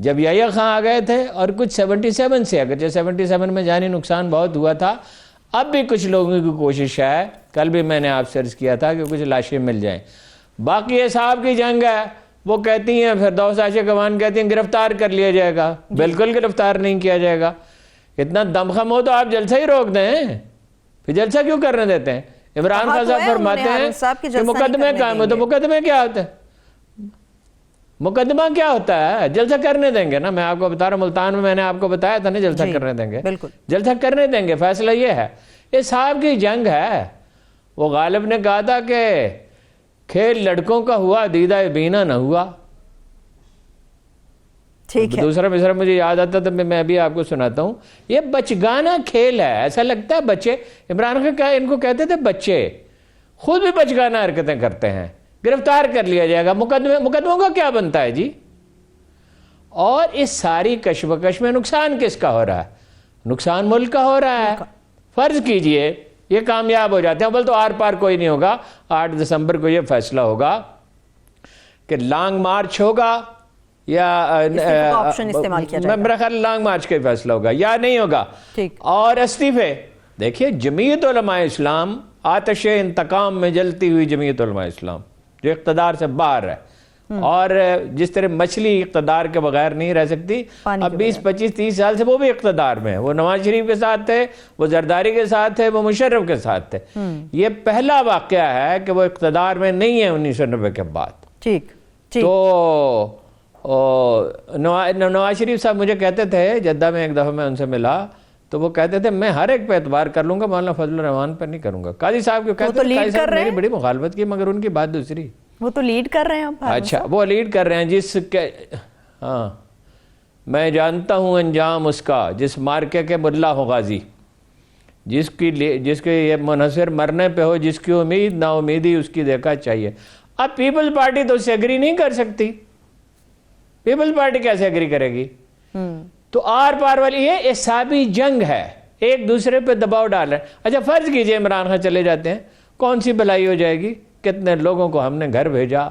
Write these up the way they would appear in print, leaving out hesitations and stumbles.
جب یحییٰ خان آ گئے تھے اور کچھ 77 سے، اگرچہ 77 میں جانی نقصان بہت ہوا تھا، اب بھی کچھ لوگوں کی کوشش ہے، کل بھی میں نے آپ سے عرض کیا تھا کہ کچھ لاشیں مل جائیں۔ باقی اصحاب کی جنگ ہے، وہ کہتی ہیں فردوس عاشق امان کہتی ہیں گرفتار کر لیا جائے گا، بالکل گرفتار نہیں کیا جائے گا۔ اتنا دمخم ہو تو آپ جلسہ ہی روک دیں، پھر جلسہ کیوں کرنے دیتے ہیں؟ عمران خان صاحب فرماتے ہیں کہ مقدمے قائم ہو تو مقدمے کیا ہوتے ہیں؟ مقدمہ کیا ہوتا ہے؟ جلسہ کرنے دیں گے نا، میں آپ کو بتا رہا ہوں، ملتان میں میں نے آپ کو بتایا تھا نا جلسہ کرنے دیں گے، جلسہ کرنے دیں گے، فیصلہ یہ ہے۔ یہ صاحب کی جنگ ہے۔ وہ غالب نے کہا تھا کہ کھیل لڑکوں کا ہوا دیدہ بینا نہ ہوا۔ دوسرا مصرع مجھے یاد آتا تو میں بھی آپ کو سناتا ہوں۔ یہ بچگانہ کھیل ہے، ایسا لگتا ہے بچے، عمران خان کہا ان کو کہتے تھے بچے، خود بھی بچگانہ حرکتیں کرتے ہیں، گرفتار کر لیا جائے گا، مقدموں کا کیا بنتا ہے جی؟ اور اس ساری کشمکش میں نقصان کس کا ہو رہا ہے؟ نقصان ملک کا ہو رہا ہے۔ فرض کیجئے یہ کامیاب ہو جاتے ہیں، بل تو آر پار کوئی نہیں ہوگا۔ 8 دسمبر کو یہ فیصلہ ہوگا کہ لانگ مارچ ہوگا یا میرا خیال لانگ مارچ کا فیصلہ ہوگا یا نہیں ہوگا، اور استعفے۔ دیکھیے جمعیت علماء اسلام، آتش انتقام میں جلتی ہوئی جمعیت علماء اسلام جو اقتدار سے باہر ہے، اور جس طرح مچھلی اقتدار کے بغیر نہیں رہ سکتی، اب 20 25 30 سال سے وہ بھی اقتدار میں ہے۔ وہ نواز شریف کے ساتھ تھے، وہ زرداری کے ساتھ تھے، وہ مشرف کے ساتھ تھے۔ یہ پہلا واقعہ ہے کہ وہ اقتدار میں نہیں ہے 1990 کے بعد۔ تو نواز شریف صاحب مجھے کہتے تھے، جدہ میں ایک دفعہ میں ان سے ملا تو وہ کہتے تھے میں ہر ایک پہ اعتبار کر لوں گا، مولانا فضل الرحمان پر نہیں کروں گا۔ قاضی صاحب کو کہتے ہیں قاضی صاحب میری بڑی مخالفت کی، مگر ان کی بات دوسری۔ وہ تو لیڈ کر رہے ہیں۔ اچھا وہ لیڈ کر رہے ہیں، جس کے ہاں میں جانتا ہوں انجام اس کا، جس مارکے کے ملا ہو غازی، جس کے یہ منحصر مرنے پہ ہو، جس کی امید نا امیدی اس کی دیکھا چاہیے۔ اب پیپل پارٹی تو اس سے اگری نہیں کر سکتی، پیپل پارٹی کیسے اگری کرے گی؟ تو آر پار والی یہ احسابی جنگ ہے، ایک دوسرے پہ دباؤ ڈال رہے ہیں۔ اچھا فرض کیجئے عمران خان چلے جاتے ہیں، کون سی بھلائی ہو جائے گی؟ کتنے لوگوں کو ہم نے گھر بھیجا،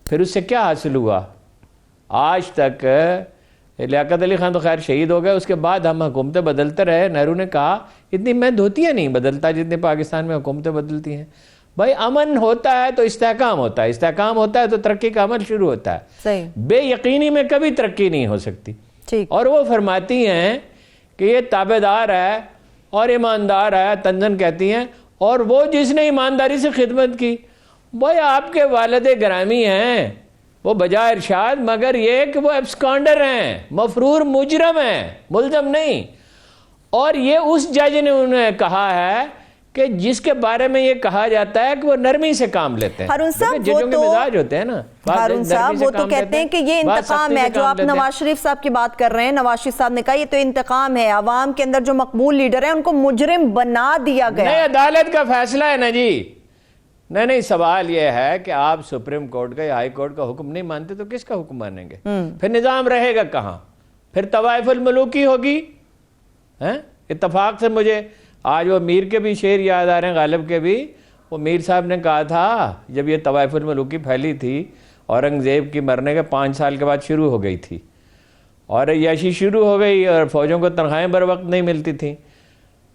پھر اس سے کیا حاصل ہوا؟ آج تک لیاقت علی خان تو خیر شہید ہو گئے، اس کے بعد ہم حکومتیں بدلتے رہے۔ نہرو نے کہا اتنی میں دھوتیاں نہیں بدلتا جتنی پاکستان میں حکومتیں بدلتی ہیں۔ بھائی امن ہوتا ہے تو استحکام ہوتا ہے، استحکام ہوتا ہے تو ترقی کا عمل شروع ہوتا ہے۔ صحیح۔ بے یقینی میں کبھی ترقی نہیں ہو سکتی۔ اور وہ فرماتی ہیں کہ یہ تابعدار ہے اور ایماندار ہے، تنزن کہتی ہیں، اور وہ جس نے ایمانداری سے خدمت کی۔ بھائی آپ کے والد گرامی ہیں، وہ بجائے ارشاد، مگر یہ کہ وہ ایبسکانڈر ہیں، مفرور مجرم ہیں، ملزم نہیں۔ اور یہ اس جج نے انہیں کہا ہے کہ جس کے بارے میں یہ کہا جاتا ہے کہ وہ نرمی سے کام لیتے ہیں۔ ہارون صاحب ججوں کے مزاج ہوتے ہیں نا، ہارون صاحب وہ تو کہتے ہیں کہ یہ انتقام ہے، جو آپ نواز شریف صاحب کی بات کر رہے ہیں۔ نواز شریف صاحب نے کہا یہ تو انتقام ہے، عوام کے اندر جو مقبول لیڈر ہیں ان کو مجرم بنا دیا گیا۔ نہیں، عدالت کا فیصلہ ہے نا جی۔ نہیں، سوال یہ ہے کہ آپ سپریم کورٹ کا یا ہائی کورٹ کا حکم نہیں مانتے تو کس کا حکم مانیں گے؟ پھر نظام رہے گا کہاں؟ پھر طوائف الملوکی ہوگی۔ اتفاق سے مجھے آج وہ میر کے بھی شعر یاد آ رہے ہیں، غالب کے بھی۔ وہ میر صاحب نے کہا تھا جب یہ طوائف الملوکی پھیلی تھی، اورنگزیب کی مرنے کے 5 سال کے بعد شروع ہو گئی تھی، اور عیاشی شروع ہو گئی اور فوجوں کو تنخواہیں بر وقت نہیں ملتی تھیں،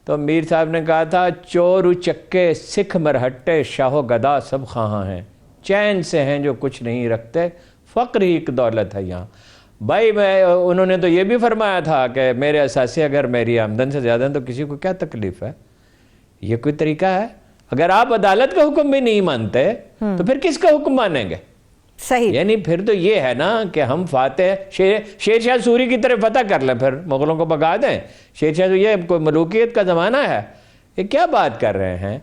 تو میر صاحب نے کہا تھا چور اچکے سکھ مرہٹے شاہ و گدا سب خواہاں ہیں، چین سے ہیں جو کچھ نہیں رکھتے، فقر ہی ایک دولت ہے یہاں۔ بھائی انہوں نے تو یہ بھی فرمایا تھا کہ میرے اثاثے اگر میری آمدن سے زیادہ ہیں تو کسی کو کیا تکلیف ہے؟ یہ کوئی طریقہ ہے؟ اگر آپ عدالت کا حکم بھی نہیں مانتے تو پھر کس کا حکم مانیں گے؟ صحیح۔ یعنی پھر تو یہ ہے نا کہ ہم فاتح شیر شاہ سوری کی طرف فتح کر لیں، پھر مغلوں کو بگا دیں۔ شیر شاہ یہ کوئی ملوکیت کا زمانہ ہے؟ یہ کیا بات کر رہے ہیں؟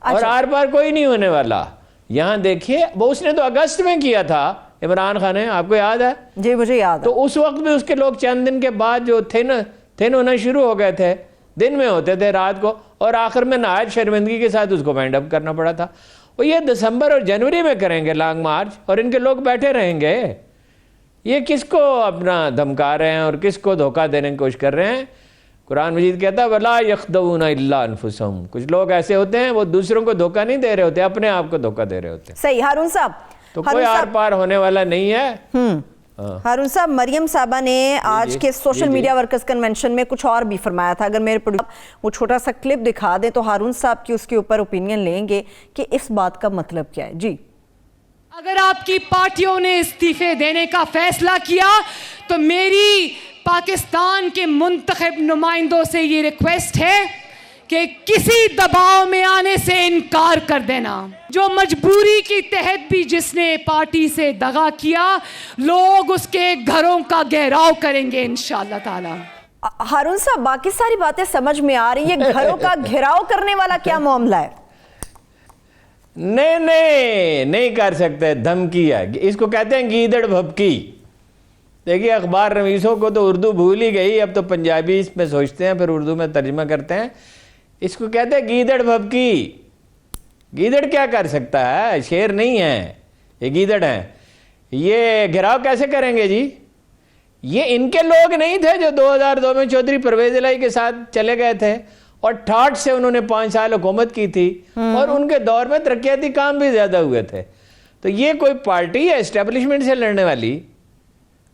اور آر پار کوئی نہیں ہونے والا۔ یہاں دیکھیے وہ اس نے تو اگست میں کیا تھا عمران خان نے، آپ کو یاد ہے؟ جی مجھے یاد ہے۔ تو اس وقت بھی اس کے لوگ چند دن کے بعد جو تھن ہونا شروع ہو گئے تھے، دن میں ہوتے تھے رات کو، اور آخر میں نہایت شرمندگی کے ساتھ اس کو وائنڈ اپ کرنا پڑا تھا۔ وہ یہ دسمبر اور جنوری میں کریں گے لانگ مارچ، اور ان کے لوگ بیٹھے رہیں گے۔ یہ کس کو اپنا دھمکا رہے ہیں اور کس کو دھوکہ دینے کی کوشش کر رہے ہیں؟ قرآن مجید کہتا ہے وَلَا يَخْدَعُونَ إِلَّا أَنفُسَهُمْ۔ کچھ لوگ ایسے ہوتے ہیں وہ دوسروں کو دھوکہ نہیں دے رہے ہوتے، اپنے آپ کو دھوکہ دے رہے ہوتے ہیں۔ صحیح۔ ہارون صاحب تو کوئی آر پار ہونے والا نہیں ہے۔ ہارون صاحب، مریم صاحبہ نے آج کے سوشل میڈیا ورکرز کنونشن میں کچھ اور بھی فرمایا تھا. اگر میرے پروڈیوسر وہ چھوٹا سا کلپ دکھا دیں تو ہارون صاحب کی اس کے اوپر اوپینین لیں گے کہ اس بات کا مطلب کیا ہے. جی، اگر آپ کی پارٹیوں نے استعفے دینے کا فیصلہ کیا تو میری پاکستان کے منتخب نمائندوں سے یہ ریکویسٹ ہے کہ کسی دباؤ میں آنے سے انکار کر دینا. جو مجبوری کی تحت بھی جس نے پارٹی سے دغا کیا، لوگ اس کے گھروں کا گھیراؤ کریں گے انشاءاللہ تعالی. ہارون صاحب، باقی ساری باتیں سمجھ میں آ رہی ہیں، یہ گھروں کا گھیراؤ کرنے والا کیا معاملہ ہے؟ نہیں کر سکتے. دھمکی ہے، اس کو کہتے ہیں گیدڑ بھبکی. دیکھیے، اخبار نویسوں کو تو اردو بھول ہی گئی، اب تو پنجابی اس میں سوچتے ہیں پھر اردو میں ترجمہ کرتے ہیں. اس کو کہتے ہیں گیدڑ بھبکی. گیدڑ کیا کر سکتا ہے؟ شیر نہیں ہے، یہ گیدڑ ہیں. یہ گھیراؤ کیسے کریں گے جی؟ یہ ان کے لوگ نہیں تھے جو 2002 میں چودھری پرویز الہی کے ساتھ چلے گئے تھے اور ٹھاٹ سے انہوں نے 5 سال حکومت کی تھی اور ان کے دور میں ترقیاتی کام بھی زیادہ ہوئے تھے. تو یہ کوئی پارٹی ہے اسٹیبلشمنٹ سے لڑنے والی؟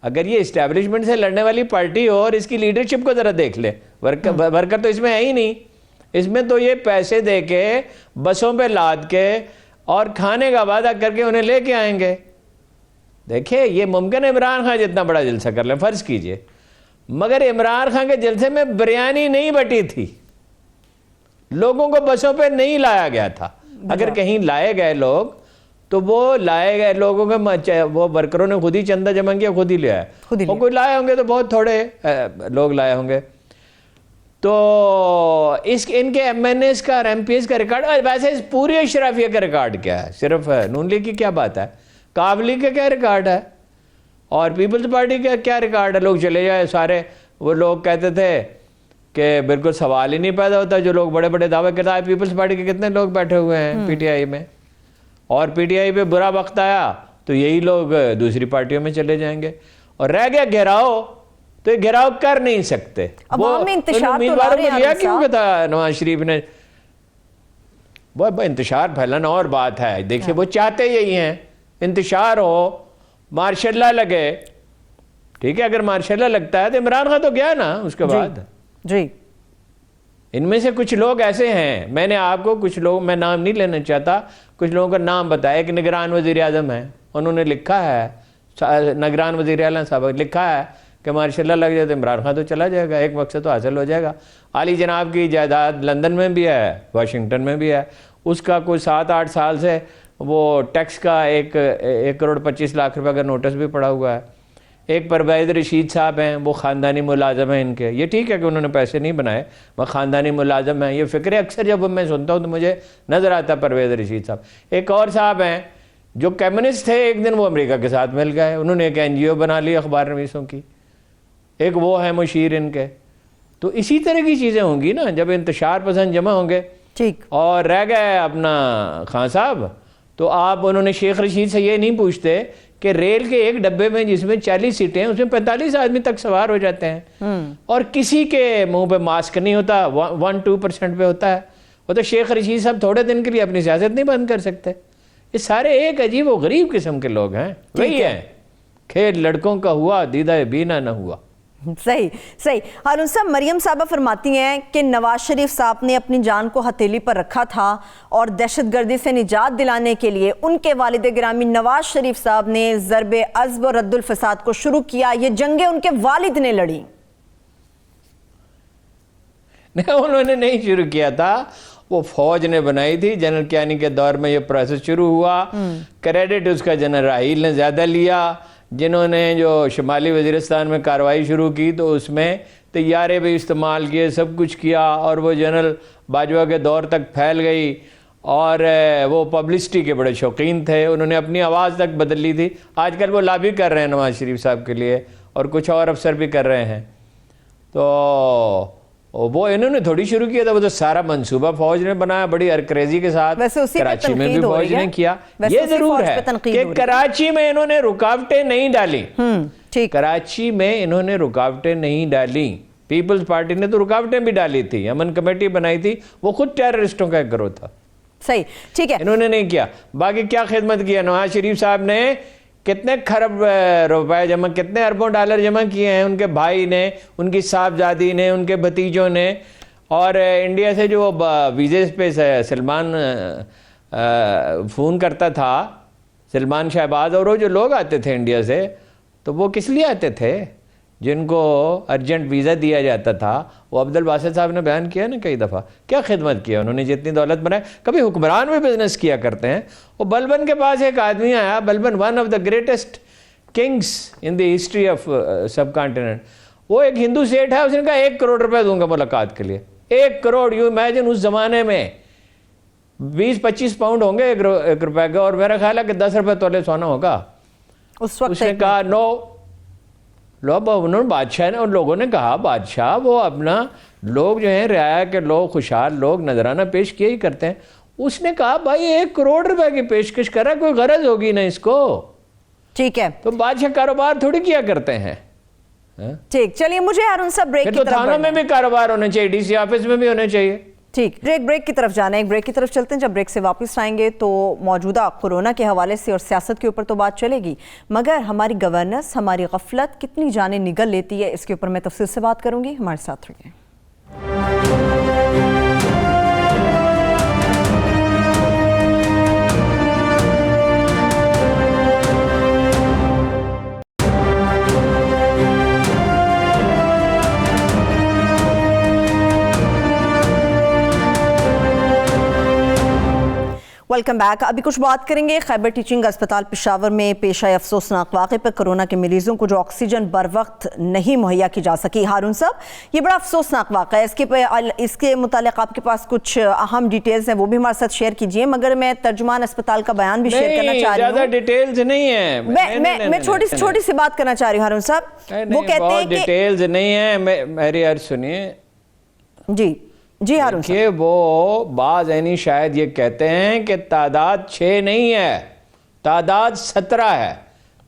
اگر یہ اسٹیبلشمنٹ سے لڑنے والی پارٹی ہو اور اس کی لیڈرشپ کو ذرا دیکھ لے، ورکر تو اس میں ہے ہی نہیں. اس میں تو یہ پیسے دے کے بسوں پہ لاد کے اور کھانے کا وعدہ کر کے انہیں لے کے آئیں گے. دیکھیں، یہ ممکن ہے عمران خان جتنا بڑا جلسہ کر لیں، فرض کیجئے، مگر عمران خان کے جلسے میں بریانی نہیں بٹی تھی، لوگوں کو بسوں پہ نہیں لایا گیا تھا. اگر کہیں لائے گئے لوگ تو وہ لائے گئے لوگوں کے وہ ورکروں نے خود ہی چندہ جمع کیا، خود ہی لے آئے. اور کوئی لائے ہوں گے تو بہت تھوڑے لوگ لائے ہوں گے. تو ان کے ایم این ایز کا اور ایم پی ایز کا ریکارڈ، ویسے اس پوری اشرافیہ کا ریکارڈ کیا ہے؟ صرف نون لیگ کی کیا بات ہے؟ کاب لیگ کا کیا ریکارڈ ہے؟ اور پیپلز پارٹی کا کیا ریکارڈ ہے؟ لوگ چلے جائے سارے. وہ لوگ کہتے تھے کہ بالکل سوال ہی نہیں پیدا ہوتا، جو لوگ بڑے بڑے دعوے کرتے ہیں. پیپلز پارٹی کے کتنے لوگ بیٹھے ہوئے ہیں پی ٹی آئی میں، اور پی ٹی آئی پہ برا وقت آیا تو یہی لوگ دوسری پارٹیوں میں چلے جائیں گے. اور رہ گیا گھیراؤ، تو یہ گھیراؤ کر نہیں سکتے. عوام میں انتشار تو امیدواروں کو لیا کیوں تھا نواز شریف نے؟ وہ انتشار پھیلانا اور بات ہے. دیکھیے، وہ چاہتے یہی ہیں انتشار ہو، مارشاء اللہ لگے. ٹھیک ہے، اگر مارشاء اللہ لگتا ہے تو عمران خان تو گیا نا اس کے بعد. جی، ان میں سے کچھ لوگ ایسے ہیں، میں نے آپ کو کچھ لوگ، میں نام نہیں لینا چاہتا، کچھ لوگوں کا نام بتایا. ایک نگران وزیر اعظم ہے، انہوں نے لکھا ہے، نگران وزیر اعلیٰ صاحب لکھا ہے کہ مارشاء اللہ لگ جائے تو عمران خان تو چلا جائے گا، ایک مقصد تو حاصل ہو جائے گا. عالی جناب کی جائیداد لندن میں بھی ہے، واشنگٹن میں بھی ہے، اس کا کوئی 7-8 سال سے وہ ٹیکس کا 1.25 کروڑ کا نوٹس بھی پڑا ہوا ہے. ایک پرویز رشید صاحب ہیں، وہ خاندانی ملازم ہیں ان کے. یہ ٹھیک ہے کہ انہوں نے پیسے نہیں بنائے، وہ خاندانی ملازم ہیں. یہ فکر اکثر جب میں سنتا ہوں تو مجھے نظر آتا ہے پرویز رشید صاحب. ایک اور صاحب ہیں جو کمیونسٹ تھے، ایک دن وہ امریکہ کے ساتھ مل گئے، انہوں نے ایک NGO بنا لی اخبار نویسوں کی. ایک وہ ہے مشیر ان کے. تو اسی طرح کی چیزیں ہوں گی نا جب انتشار پسند جمع ہوں گے. ٹھیک. اور رہ گئے اپنا خان صاحب، تو آپ انہوں نے شیخ رشید سے یہ نہیں پوچھتے کہ ریل کے ایک ڈبے میں جس میں 40 سیٹیں ہیں اس میں 45 آدمی تک سوار ہو جاتے ہیں اور کسی کے منہ پہ ماسک نہیں ہوتا، 1-2% پہ ہوتا ہے. وہ تو شیخ رشید صاحب تھوڑے دن کے لیے اپنی سیاست نہیں بند کر سکتے. یہ سارے ایک عجیب و غریب قسم کے لوگ ہیں. وہی ہیں، کھیل لڑکوں کا ہوا دیدہ بینا نہ ہوا. صحیح. ہارون صاحب، مریم صاحبہ فرماتی ہیں کہ نواز شریف صاحب نے اپنی جان کو ہتھیلی پر رکھا تھا اور دہشت گردی سے نجات دلانے کے لیے ان کے والد گرامی نواز شریف صاحب نے ضرب عضب و رد الفساد کو شروع کیا. یہ جنگیں ان کے والد نے لڑی. انہوں نے نہیں شروع کیا تھا، وہ فوج نے بنائی تھی. جنرل کیانی کے دور میں یہ پروسیس شروع ہوا. کریڈٹ اس کا جنرل راحیل نے زیادہ لیا. جنہوں نے جو شمالی وزیرستان میں کارروائی شروع کی تو اس میں طیارے بھی استعمال کیے، سب کچھ کیا، اور وہ جنرل باجوہ کے دور تک پھیل گئی. اور وہ پبلسٹی کے بڑے شوقین تھے، انہوں نے اپنی آواز تک بدل لی تھی. آج کل وہ لابی کر رہے ہیں نواز شریف صاحب کے لیے، اور کچھ اور افسر بھی کر رہے ہیں. تو وہ انہوں نے تھوڑی شروع کیا تھا، وہ تو سارا منصوبہ فوج نے بنایا بڑی ارکریزی کے ساتھ. کراچی میں بھی فوج نے کیا. یہ ضرور ہے کہ کراچی میں انہوں نے رکاوٹیں نہیں ڈالی. کراچی میں انہوں نے رکاوٹیں نہیں ڈالی. پیپلز پارٹی نے تو رکاوٹیں بھی ڈالی تھی، امن کمیٹی بنائی تھی، وہ خود ٹیررسٹوں کا ایک گروہ تھا. صحیح، ٹھیک ہے. انہوں نے نہیں کیا. باقی کیا خدمت کیا نواز شریف صاحب نے؟ کتنے خرب روپے جمع، کتنے اربوں ڈالر جمع کیے ہیں ان کے بھائی نے، ان کی صاحبزادی نے، ان کے بھتیجوں نے. اور انڈیا سے جو ویزے پہ سلمان فون کرتا تھا، سلمان شہباز، اور وہ جو لوگ آتے تھے انڈیا سے، تو وہ کس لیے آتے تھے؟ جن کو ارجنٹ ویزا دیا جاتا تھا. وہ عبد الباسط صاحب نے بیان کیا نا کئی دفعہ، کیا خدمت کیا انہوں نے، جتنی دولت بنائی. کبھی حکمران بھی بزنس کیا کرتے ہیں. وہ بلبن کے پاس ایک آدمی آیا، Balban one of the greatest kings in the history of subcontinent. وہ ایک ہندو سیٹ ہے، اس نے کہا 1 کروڑ روپے دوں گا ملاقات کے لیے. 1 کروڑ! یو امیجن اس زمانے میں 20-25 پاؤنڈ ہوں گے ایک روپے کا، اور میرا خیال ہے کہ 10 روپے تولے سونا ہوگا اس وقت. اس نے کہا نو. انہوں نے بادشاہ نے، ان لوگوں نے کہا بادشاہ وہ اپنا لوگ جو ہیں رعایا کے لوگ، خوشحال لوگ نذرانہ پیش کیا ہی کرتے ہیں. اس نے کہا بھائی 1 کروڑ روپے کی پیشکش کر رہا ہے، کوئی غرض ہوگی نا اس کو. ٹھیک ہے، تو بادشاہ کاروبار تھوڑی کیا کرتے ہیں. ٹھیک، چلیے مجھے ہارون صاحب بریک کی تو طرف تھانوں میں بھی کاروبار ہونے چاہیے، ڈی سی آفس میں بھی ہونے چاہیے. ٹھیک، بریک کی طرف جانا ہے، بریک کی طرف چلتے ہیں. جب بریک سے واپس آئیں گے تو موجودہ کورونا کے حوالے سے اور سیاست کے اوپر تو بات چلے گی، مگر ہماری گورننس، ہماری غفلت کتنی جانیں نگل لیتی ہے، اس کے اوپر میں تفصیل سے بات کروں گی. ہمارے ساتھ رہیے. Welcome back. ابھی کچھ بات کریں گے خیبر ٹیچنگ اسپتال پشاور میں پیش آئے افسوسناک واقعے پر، کورونا کے مریضوں کو جو آکسیجن بر وقت نہیں مہیا کی جا سکی. ہارون صاحب، یہ بڑا افسوسناک واقعہ ہے، اس کے متعلق آپ کے پاس کچھ اہم ڈیٹیلز ہیں، وہ بھی ہمارے ساتھ شیئر کیجئے. مگر میں ترجمان اسپتال کا بیان بھی شیئر کرنا چاہ رہی ہوں. زیادہ ڈیٹیلز نہیں ہیں، میں چھوٹی سی بات کرنا چاہ رہی ہوں ہارون صاحب. وہ کہتے ہیں کہ ڈیٹیلز نہیں ہیں. میری عرض سنیے. جی ہارون صاحب، کہ وہ بعض یعنی شاید یہ کہتے ہیں کہ تعداد 6 نہیں ہے، تعداد 17 ہے.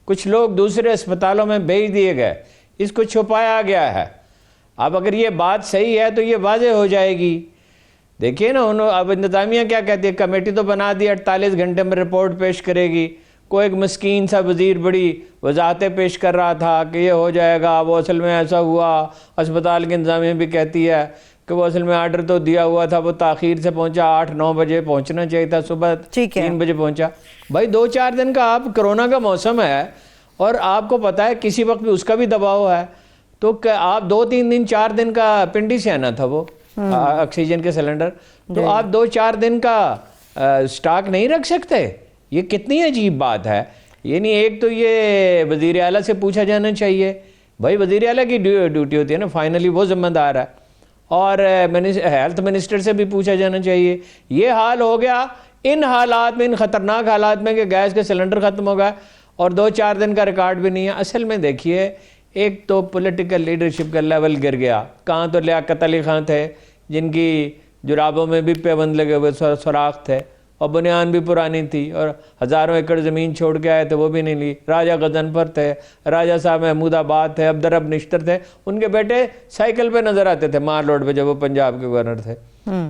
کچھ لوگ دوسرے اسپتالوں میں بھیج دیے گئے، اس کو چھپایا گیا ہے. اب اگر یہ بات صحیح ہے تو یہ واضح ہو جائے گی. دیکھیے نا، اب انتظامیہ کیا کہتی ہے، کمیٹی تو بنا دی، 48 گھنٹے میں رپورٹ پیش کرے گی. کوئی ایک مسکین سا وزیر بڑی وضاحتیں پیش کر رہا تھا کہ یہ ہو جائے گا، وہ اصل میں ایسا ہوا. اسپتال کی انتظامیہ بھی کہتی ہے کہ وہ اصل میں آرڈر تو دیا ہوا تھا، وہ تاخیر سے پہنچا، 8-9 بجے پہنچنا چاہیے تھا، صبح 3 بجے پہنچا. بھائی 2-4 دن کا آپ کرونا کا موسم ہے اور آپ کو پتا ہے کسی وقت بھی اس کا بھی دباؤ ہے، تو آپ 2-3 دن 4 دن کا پنڈی سے آنا تھا وہ آکسیجن کے سلنڈر، تو آپ 2-4 دن کا سٹاک نہیں رکھ سکتے. یہ کتنی عجیب بات ہے. یعنی ایک تو یہ وزیر اعلیٰ سے پوچھا جانا چاہیے. بھائی وزیر اعلیٰ کی ڈیوٹی ہوتی ہے نا، فائنلی وہ ذمہ دار ہے. اور ہیلتھ منسٹر سے بھی پوچھا جانا چاہیے. یہ حال ہو گیا ان حالات میں، ان خطرناک حالات میں کہ گیس کے سلنڈر ختم ہو گئے اور 2-4 دن کا ریکارڈ بھی نہیں ہے. اصل میں دیکھیے، ایک تو پولیٹیکل لیڈرشپ کا لیول گر گیا. کہاں تو لیاقت علی خان تھے جن کی جرابوں میں بھی پیبند لگے ہوئے سوراخ تھے، اور بنیان بھی پرانی تھی، اور ہزاروں ایکڑ زمین چھوڑ کے آئے تھے، وہ بھی نہیں لی. راجہ غضنفر تھے، راجہ صاحب محمود آباد تھے، عبدالرب نشتر تھے. ان کے بیٹے سائیکل پہ نظر آتے تھے مار روڈ پہ جب وہ پنجاب کے گورنر تھے.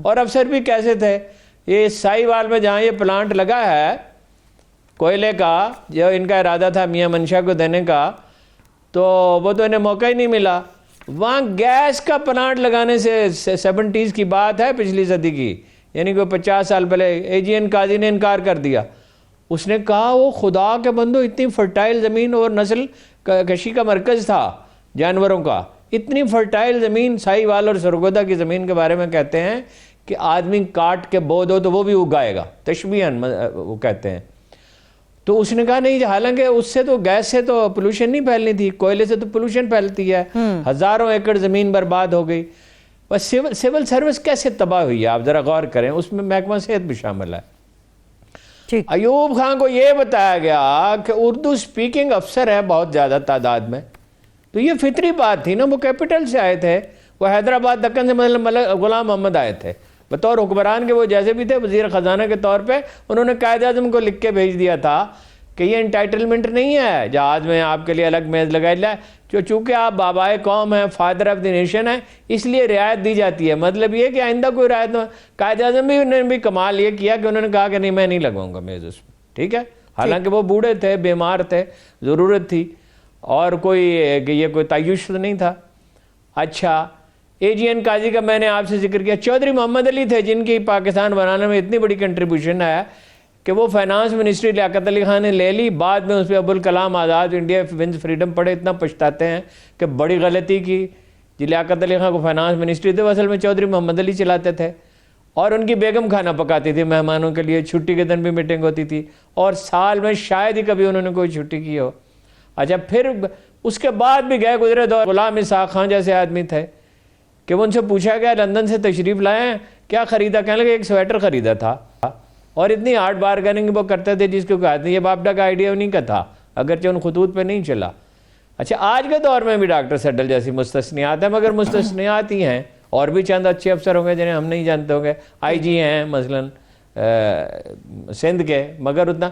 اور افسر بھی کیسے تھے. یہ سائی وال میں جہاں یہ پلانٹ لگا ہے کوئلے کا، جو ان کا ارادہ تھا میاں منشا کو دینے کا، تو وہ تو انہیں موقع ہی نہیں ملا. وہاں گیس کا پلانٹ لگانے سے 70s کی بات ہے، پچھلی صدی کی، یعنی کہ 50 سال پہلے اے جی این قاضی نے انکار کر دیا. اس نے کہا وہ خدا کے بندو، اتنی فرٹائل زمین اور نسل کشی کا مرکز تھا جانوروں کا، اتنی فرٹائل زمین سائی وال اور سرگودا کی زمین کے بارے میں کہتے ہیں کہ آدمی کاٹ کے بو دو تو وہ بھی اگائے گا، تشبیہاً وہ کہتے ہیں. تو اس نے کہا نہیں، حالانکہ اس سے تو گیس سے تو پولوشن نہیں پھیلنی تھی، کوئلے سے تو پولوشن پھیلتی ہے. ہزاروں ایکڑ زمین برباد ہو گئی. بس سول سروس کیسے تباہ ہوئی ہے، آپ ذرا غور کریں. اس میں محکمہ صحت بھی شامل ہے. ایوب خان کو یہ بتایا گیا کہ اردو سپیکنگ افسر ہے بہت زیادہ تعداد میں. تو یہ فطری بات تھی نا، وہ کیپٹل سے آئے تھے، وہ حیدرآباد دکن سے غلام محمد آئے تھے بطور حکمران کے. وہ جیسے بھی تھے وزیر خزانہ کے طور پہ، انہوں نے قائد اعظم کو لکھ کے بھیج دیا تھا کہ یہ انٹائٹلمنٹ نہیں ہے جہاز میں آپ کے لیے الگ میز لگائی جائے، چونکہ آپ بابائے قوم ہیں، فادر آف دی نیشن ہیں، اس لیے رعایت دی جاتی ہے. مطلب یہ کہ آئندہ کوئی رعایت نہ. قائد اعظم بھی انہوں نے بھی کمال یہ کیا کہ انہوں نے کہا کہ نہیں، میں نہیں لگواؤں گا میز اس میں، ٹھیک ہے. حالانکہ وہ بوڑھے تھے, بیمار تھے, ضرورت تھی, اور کوئی یہ کوئی تعیش نہیں تھا. اچھا, اے جی این قاضی کا میں نے آپ سے ذکر کیا, چودھری محمد علی تھے جن کی پاکستان بنانے میں اتنی بڑی کنٹریبیوشن ہے کہ وہ فائنانس منسٹری لیاقت علی خان نے لے لی, بعد میں اس پہ Abul Kalam Azad India ones freedom پڑھے, اتنا پچھتاتے ہیں کہ بڑی غلطی کی. جی لیاقت علی خان کو فائنانس منسٹری تھے, اصل میں چودھری محمد علی چلاتے تھے, اور ان کی بیگم کھانا پکاتی تھی مہمانوں کے لیے, چھٹی کے دن بھی میٹنگ ہوتی تھی, اور سال میں شاید ہی کبھی انہوں نے کوئی چھٹی کی ہو. اچھا, پھر اس کے بعد بھی گئے گزرے دور غلام اسحاق خان جیسے آدمی تھے کہ ان سے پوچھا گیا لندن سے تشریف لائیں, کیا خریدا؟ کہنے لگے ایک سویٹر خریدا تھا, اور اتنی آرٹ بارگیننگ وہ کرتے تھے جس کو کہتے ہیں یہ بابڈا کا آئیڈیا انہیں کا تھا, اگرچہ ان خطوط پہ نہیں چلا. اچھا, آج کے دور میں بھی ڈاکٹر سڈل جیسی مستثنیات ہیں, مگر مستثنیات ہی ہیں, اور بھی چند اچھے افسر ہوں گے جنہیں ہم نہیں جانتے ہوں گے. آئی جی ہیں مثلاً سندھ کے, مگر اتنا.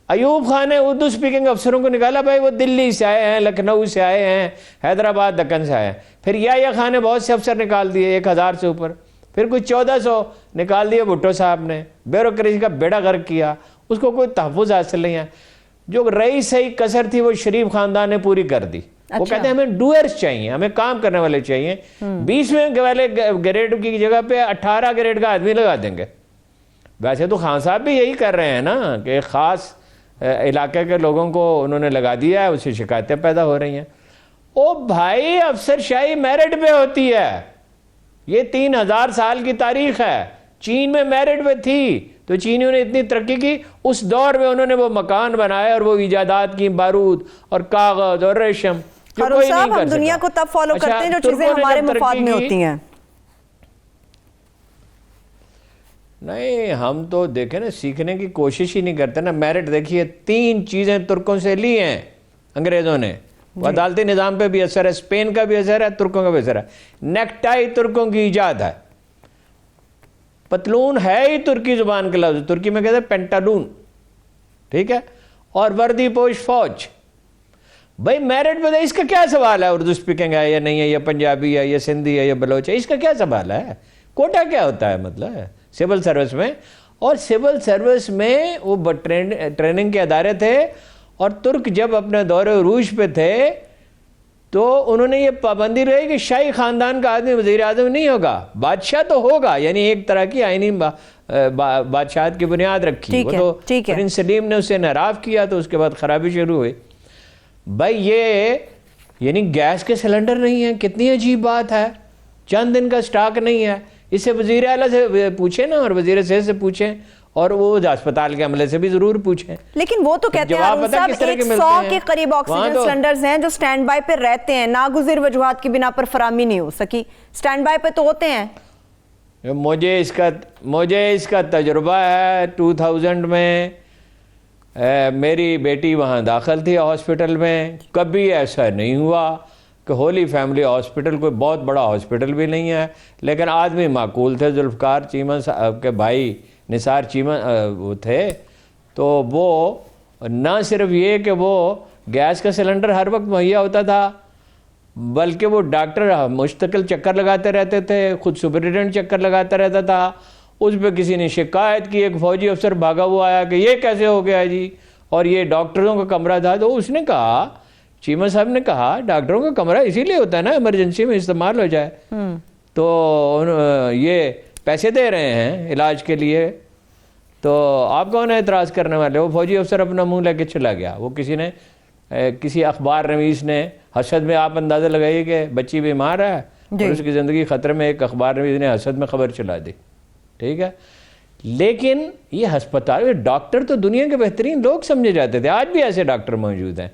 ایوب خان نے اردو سپیکنگ افسروں کو نکالا, بھائی وہ دلی سے آئے ہیں, لکھنؤ سے آئے ہیں, حیدرآباد دکن سے آئے ہیں. پھر یا خان نے بہت سے افسر نکال دیے, 1000 سے اوپر, پھر کچھ 1400 نکال دیے بھٹو صاحب نے, بیوروکریسی کا بیڑا غرق کیا, اس کو کوئی تحفظ حاصل نہیں ہے. جو رہی صحیح کسر تھی وہ شریف خاندان نے پوری کر دی. وہ کہتے ہیں ہمیں ڈوئرز چاہیے, ہمیں کام کرنے والے چاہیے. 20ویں والے گریڈ کی جگہ پہ 18 گریڈ کا آدمی لگا دیں گے. ویسے تو خان صاحب بھی یہی کر رہے ہیں نا کہ خاص علاقے کے لوگوں کو انہوں نے لگا دیا ہے, اس سے شکایتیں پیدا ہو رہی ہیں. او بھائی, افسر شاہی میرٹ پہ ہوتی ہے, یہ 3000 سال کی تاریخ ہے. چین میں میرٹ پہ تھی تو چینیوں نے اتنی ترقی کی, اس دور میں انہوں نے وہ مکان بنائے اور وہ ایجادات کی, بارود اور کاغذ اور ریشم. ہارون صاحب, ہم دنیا کو تب فالو کرتے ہیں جو چیزیں ہمارے مفاد میں ہوتی ہیں. نہیں, ہم تو دیکھیں نا, سیکھنے کی کوشش ہی نہیں کرتے نا. میرٹ دیکھیے, 3 چیزیں ترکوں سے لی ہیں انگریزوں نے. عدالتی نظام پہ بھی اثر ہے, اسپین کا بھی اثر ہے, ترکوں کا بھی اثر ہے. نیکٹائی ترکوں کی ایجاد ہے. پتلون ہے ہی ترکی زبان کا لفظ, ترکی میں کہتے ہیں پینٹالون, ٹھیک ہے, اور وردی پوش فوج. بھائی میرٹ پہ اس کا کیا سوال ہے, اردو سپیکنگ ہے یا نہیں ہے, یا پنجابی ہے یا سندھی ہے یا بلوچ ہے, اس کا کیا سوال ہے؟ کوٹا کیا ہوتا ہے مطلب سول سروس میں؟ اور سول سروس میں وہ ٹریننگ کے ادارے تھے, اور ترک جب اپنے دور عروج پہ تھے تو انہوں نے یہ پابندی رہی کہ شاہی خاندان کا آدمی وزیر اعظم نہیں ہوگا, بادشاہ تو ہوگا, یعنی ایک طرح کی آئینی بادشاہت کی بنیاد رکھی. وہ تو پرنس سلیم نے اسے انحراف کیا تو اس کے بعد خرابی شروع ہوئی. بھائی یہ یعنی گیس کے سلنڈر نہیں ہیں, کتنی عجیب بات ہے, چند دن کا سٹاک نہیں ہے. اس سے وزیر اعلیٰ سے پوچھیں نا, اور وزیر صحت سے پوچھیں, اور وہ ہسپتال کے عملے سے بھی ضرور پوچھیں. لیکن وہ تو کہتے ہیں ہارون صاحب 100 کے قریب آکسیجن سلنڈرز ہیں جو سٹینڈ بائی پہ رہتے ہیں, ناگزیر وجوہات کی بنا پر فراہمی نہیں ہو سکی. سٹینڈ بائی پہ تو ہوتے ہیں. مجھے اس کا تجربہ ہے. 2000 میں میری بیٹی وہاں داخل تھی ہاسپٹل میں, کبھی ایسا نہیں ہوا کہ ہولی فیملی ہاسپٹل کوئی بہت بڑا ہاسپٹل بھی نہیں ہے, لیکن آدمی معقول تھے. ذوالفقار چیمہ صاحب کے بھائی نثار چیمہ وہ تھے, تو وہ نہ صرف یہ کہ وہ گیس کا سلنڈر ہر وقت مہیا ہوتا تھا, بلکہ وہ ڈاکٹر مستقل چکر لگاتے رہتے تھے, خود سپرنٹینڈنٹ چکر لگاتا رہتا تھا. اس پہ کسی نے شکایت کی, ایک فوجی افسر بھاگا ہوا آیا کہ یہ کیسے ہو گیا جی, اور یہ ڈاکٹروں کا کمرہ تھا. تو اس نے کہا, چیمہ صاحب نے کہا, ڈاکٹروں کا کمرہ اسی لیے ہوتا ہے نا ایمرجنسی میں استعمال ہو جائے, تو یہ پیسے دے رہے ہیں علاج کے لیے, تو آپ کون ہے اعتراض کرنے والے؟ وہ فوجی افسر اپنا منہ لے کے چلا گیا. وہ کسی اخبار نویس نے حسد میں, آپ اندازہ لگائیے کہ بچی بیمار ہے اور اس کی زندگی خطرے میں, ایک اخبار نویس نے حسد میں خبر چلا دی, ٹھیک ہے. لیکن یہ ہسپتال, ڈاکٹر تو دنیا کے بہترین لوگ سمجھے جاتے تھے, آج بھی ایسے ڈاکٹر موجود ہیں.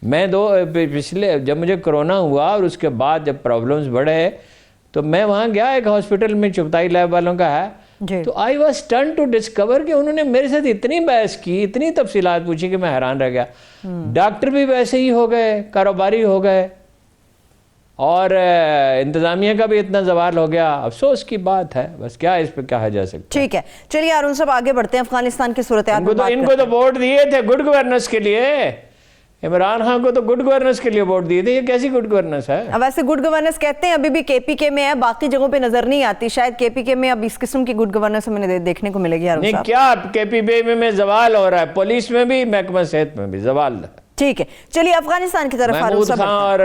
میں پچھلے جب مجھے کرونا ہوا اور اس کے بعد جب پرابلمز بڑھے تو میں وہاں گیا, ایک ہاسپٹل میں چغتائی لیب والوں کا ہے, تو I was turn to discover کہ انہوں نے میرے ساتھ اتنی بحث کی, اتنی تفصیلات پوچھی کہ میں حیران رہ گیا. ڈاکٹر بھی ویسے ہی ہو گئے, کاروباری ہو گئے, اور انتظامیہ کا بھی اتنا زوال ہو گیا. افسوس کی بات ہے, بس کیا اس پہ کہا جا سکتا ہے. ٹھیک ہے, چلیے ہارون صاحب آگے بڑھتے ہیں. افغانستان کی صورتحال ان کو تو ووٹ دیے تھے گڈ گورننس کے لیے, عمران خان کو تو گڈ گورننس کے لیے ووٹ دیے تھے. یہ کیسی گڈ گورننس ہے؟ ویسے گڈ گورننس کہتے ہیں ابھی بھی کے پی کے میں ہے, باقی جگہوں پہ نظر نہیں آتی. شاید کے پی کے میں اب اس قسم کی گڈ گورننس ہمیں دیکھنے کو ملے گی. نہیں, کیا کے پی میں زوال ہو رہا ہے, پولیس میں بھی, محکمہ صحت میں بھی زوال. ٹھیک ہے, چلیے افغانستان کی طرف. محمود خان اور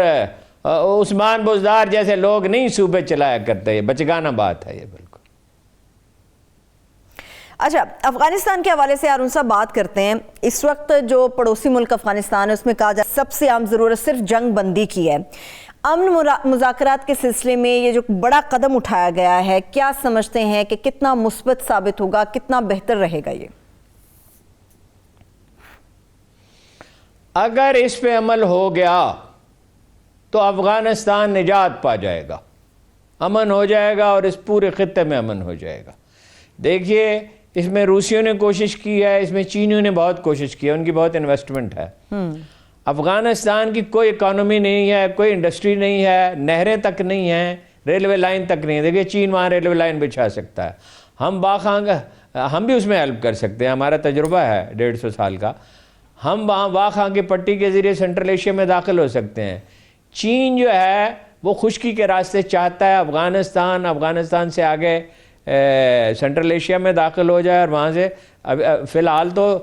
عثمان بزدار جیسے لوگ نہیں صوبے چلایا کرتے, یہ بچگانہ بات ہے یہ بالکل. اچھا, افغانستان کے حوالے سے ہارون صاحب بات کرتے ہیں. اس وقت جو پڑوسی ملک افغانستان ہے اس میں کہا جائے سب سے عام ضرورت صرف جنگ بندی کی ہے. امن مذاکرات کے سلسلے میں یہ جو بڑا قدم اٹھایا گیا ہے, کیا سمجھتے ہیں کہ کتنا مثبت ثابت ہوگا, کتنا بہتر رہے گا یہ؟ اگر اس پہ عمل ہو گیا تو افغانستان نجات پا جائے گا, امن ہو جائے گا اور اس پورے خطے میں امن ہو جائے گا. دیکھیے, اس میں روسیوں نے کوشش کی ہے, اس میں چینیوں نے بہت کوشش کی ہے, ان کی بہت انویسٹمنٹ ہے. افغانستان کی کوئی اکانومی نہیں ہے, کوئی انڈسٹری نہیں ہے, نہریں تک نہیں ہیں, ریلوے لائن تک نہیں ہے. دیکھیے چین وہاں ریلوے لائن بچھا سکتا ہے, ہم ہم بھی اس میں ہیلپ کر سکتے ہیں, ہمارا تجربہ ہے 150 سال کا. ہم وہاں واخان کی پٹی کے ذریعے سینٹرل ایشیا میں داخل ہو سکتے ہیں. چین جو ہے وہ خشکی کے راستے چاہتا ہے افغانستان سے آگے سینٹرل ایشیا میں داخل ہو جائے, اور وہاں سے فی الحال تو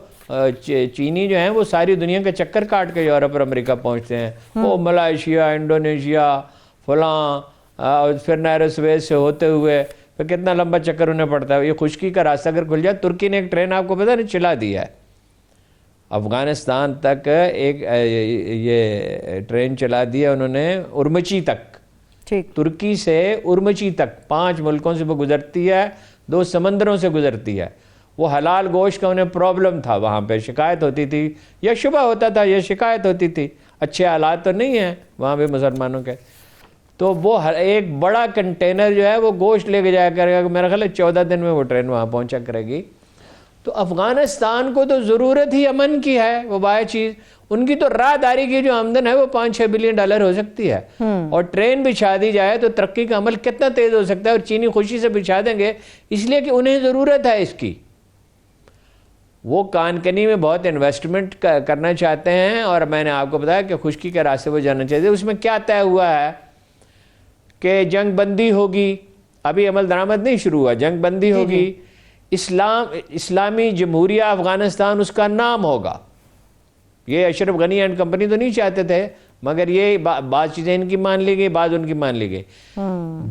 چینی جو ہیں وہ ساری دنیا کے چکر کاٹ کے یورپ اور امریکہ پہنچتے ہیں. وہ ملائیشیا, انڈونیشیا, فلاں, اور پھر نہر سویز سے ہوتے ہوئے پھر کتنا لمبا چکر انہیں پڑتا ہے. یہ خشکی کا راستہ اگر کھل جائے, ترکی نے ایک ٹرین آپ کو پتہ نہیں چلا دیا ہے افغانستان تک, ایک یہ ٹرین چلا دیا انہوں نے ارمچی تک, ترکی سے ارمچی تک 5 ملکوں سے وہ گزرتی ہے, 2 سمندروں سے گزرتی ہے. وہ حلال گوشت کا انہیں پرابلم تھا, وہاں پہ شکایت ہوتی تھی, یا شبہ ہوتا تھا, یا شکایت ہوتی تھی, اچھے حالات تو نہیں ہیں وہاں پہ مسلمانوں کے. تو وہ ایک بڑا کنٹینر جو ہے وہ گوشت لے کے جایا کرے گا, میرا خیال ہے 14 دن میں وہ ٹرین وہاں پہنچا کرے گی. تو افغانستان کو تو ضرورت ہی امن کی ہے, وہ باہر چیز. ان کی تو راہداری کی جو آمدن ہے وہ $5-6 بلین ہو سکتی ہے, اور ٹرین بچھا دی جائے تو ترقی کا عمل کتنا تیز ہو سکتا ہے. اور چینی خوشی سے بچھا دیں گے, اس لیے کہ انہیں ضرورت ہے اس کی. وہ کانکنی میں بہت انویسٹمنٹ کرنا چاہتے ہیں, اور میں نے آپ کو بتایا کہ خشکی کے راستے وہ جانا چاہتے ہیں. اس میں کیا طے ہوا ہے کہ جنگ بندی ہوگی, ابھی عمل درآمد نہیں شروع ہوا, جنگ بندی ہوگی, اسلامی جمہوریہ افغانستان اس کا نام ہوگا. یہ اشرف غنی اینڈ کمپنی تو نہیں چاہتے تھے, مگر یہ بعض چیزیں ان کی مان لی گئی, بعض ان کی مان لی گئی.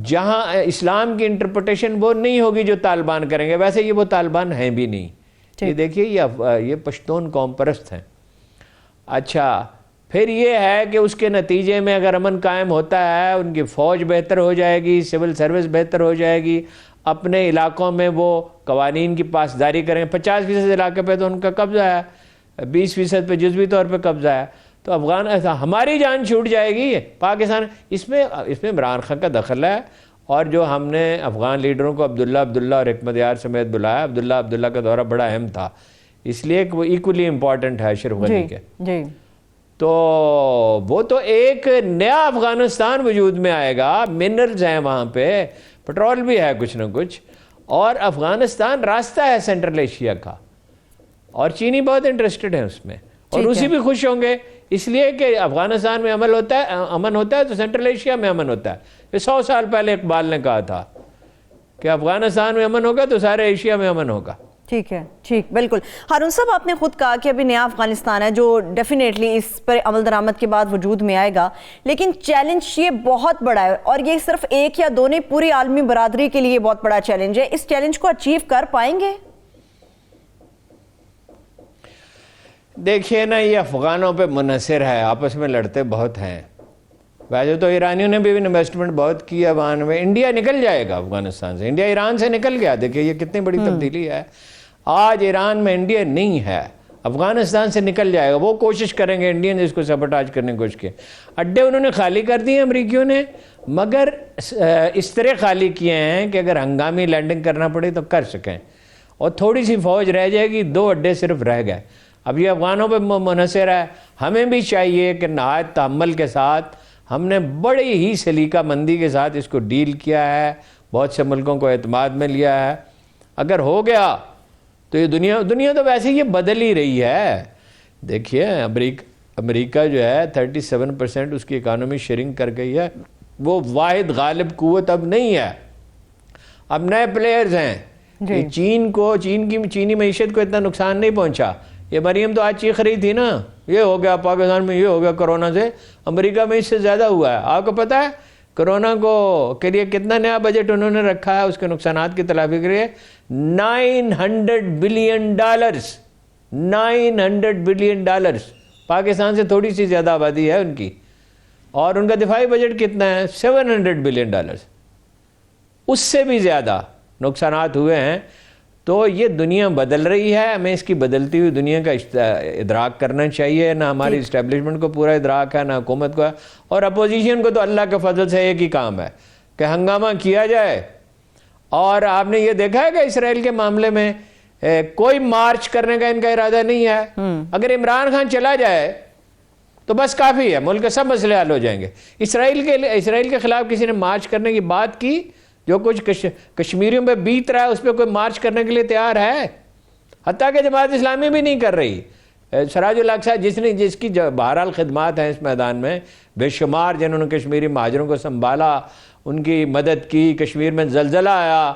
جہاں اسلام کی انٹرپریٹیشن وہ نہیں ہوگی جو طالبان کریں گے, ویسے یہ وہ طالبان ہیں بھی نہیں. یہ دیکھیے یہ پشتون قوم پرست ہیں. اچھا, پھر یہ ہے کہ اس کے نتیجے میں اگر امن قائم ہوتا ہے, ان کی فوج بہتر ہو جائے گی, سول سروس بہتر ہو جائے گی, اپنے علاقوں میں وہ قوانین کی پاسداری کریں. 50% علاقے پہ تو ان کا قبضہ ہے, 20% پہ جزوی طور پہ قبضہ ہے. تو ہماری جان چھوٹ جائے گی پاکستان. اس میں عمران خان کا دخل ہے, اور جو ہم نے افغان لیڈروں کو عبداللہ اور حکمت یار سمیت بلایا, عبداللہ کا دورہ بڑا اہم تھا, اس لیے کہ وہ ایکولی امپورٹنٹ ہے اشرف غنی کے. تو وہ تو ایک نیا افغانستان وجود میں آئے گا. منرلز ہیں وہاں پہ, پٹرول بھی ہے کچھ نہ کچھ, اور افغانستان راستہ ہے سینٹرل ایشیا کا, اور چینی بہت انٹرسٹڈ ہیں اس میں, اور روسی بھی خوش ہوں گے, اس لیے کہ افغانستان میں امن ہوتا ہے تو سینٹرل ایشیا میں امن ہوتا ہے. یہ 100 سال پہلے اقبال نے کہا تھا کہ افغانستان میں امن ہوگا تو سارے ایشیا میں امن ہوگا. ٹھیک ہے, ٹھیک, بالکل. ہارون صاحب, آپ نے خود کہا کہ ابھی نیا افغانستان ہے جو ڈیفینیٹلی اس پر عمل درآمد کے بعد وجود میں آئے گا, لیکن چیلنج یہ بہت بڑا ہے, اور یہ صرف ایک یا دو نہیں, پوری عالمی برادری کے لیے بہت بڑا چیلنج ہے. اس چیلنج کو اچیو کر پائیں گے؟ دیکھیے نا, یہ افغانوں پہ منحصر ہے, آپس میں لڑتے بہت ہیں. ویسے تو ایرانیوں نے بھی انویسٹمنٹ بہت کی ہے وہاں میں. انڈیا نکل جائے گا افغانستان سے, انڈیا ایران سے نکل گیا. دیکھیے یہ کتنی بڑی تبدیلی ہے. آج ایران میں انڈیا نہیں ہے, افغانستان سے نکل جائے گا. وہ کوشش کریں گے انڈین اس کو سبوٹاج کرنے کی کوشش کی. اڈے انہوں نے خالی کر دیے امریکیوں نے, مگر اس طرح خالی کیے ہیں کہ اگر ہنگامی لینڈنگ کرنا پڑے تو کر سکیں, اور تھوڑی سی فوج رہ جائے گی, 2 اڈے صرف رہ گئے. اب یہ افغانوں پہ منحصر ہے. ہمیں بھی چاہیے کہ نہایت تحمل کے ساتھ, ہم نے بڑی ہی سلیقہ مندی کے ساتھ اس کو ڈیل کیا ہے, بہت سے ملکوں کو اعتماد میں لیا ہے. اگر ہو گیا تو یہ دنیا تو ویسے یہ بدل ہی رہی ہے. دیکھیے امریکہ جو ہے 37% اس کی اکانومی شرنک کر گئی ہے، وہ واحد غالب قوت اب نہیں ہے، اب نئے پلیئرز ہیں. چینی معیشت کو اتنا نقصان نہیں پہنچا. یہ مریم تو آج چیخ رہی تھی نا، یہ ہو گیا پاکستان میں، یہ ہو گیا کرونا سے، امریکہ میں اس سے زیادہ ہوا ہے. آپ کو پتہ ہے کرونا کے لیے کتنا نیا بجٹ انہوں نے رکھا ہے اس کے نقصانات کی تلافی کے لیے؟ $900 بلین. $900 بلین. پاکستان سے تھوڑی سی زیادہ آبادی ہے ان کی، اور ان کا دفاعی بجٹ کتنا ہے؟ $700 بلین. اس سے بھی زیادہ نقصانات ہوئے ہیں. تو یہ دنیا بدل رہی ہے، ہمیں اس کی بدلتی ہوئی دنیا کا ادراک کرنا چاہیے. نہ ہماری اسٹیبلشمنٹ کو پورا ادراک ہے، نہ حکومت کو ہے، اور اپوزیشن کو تو اللہ کے فضل سے ایک ہی کام ہے کہ ہنگامہ کیا جائے. اور آپ نے یہ دیکھا ہے کہ اسرائیل کے معاملے میں کوئی مارچ کرنے کا ان کا ارادہ نہیں ہے. اگر عمران خان چلا جائے تو بس کافی ہے، ملک کے سب مسئلے حل ہو جائیں گے. اسرائیل کے خلاف کسی نے مارچ کرنے کی بات کی؟ جو کچھ کشمیریوں پہ بیت رہا ہے اس پہ کوئی مارچ کرنے کے لیے تیار ہے؟ حتیٰ کہ جماعت اسلامی بھی نہیں کر رہی. سراج الحق صاحب جس کی بہرحال خدمات ہیں اس میدان میں بے شمار، جنہوں نے کشمیری مہاجروں کو سنبھالا، ان کی مدد کی، کشمیر میں زلزلہ آیا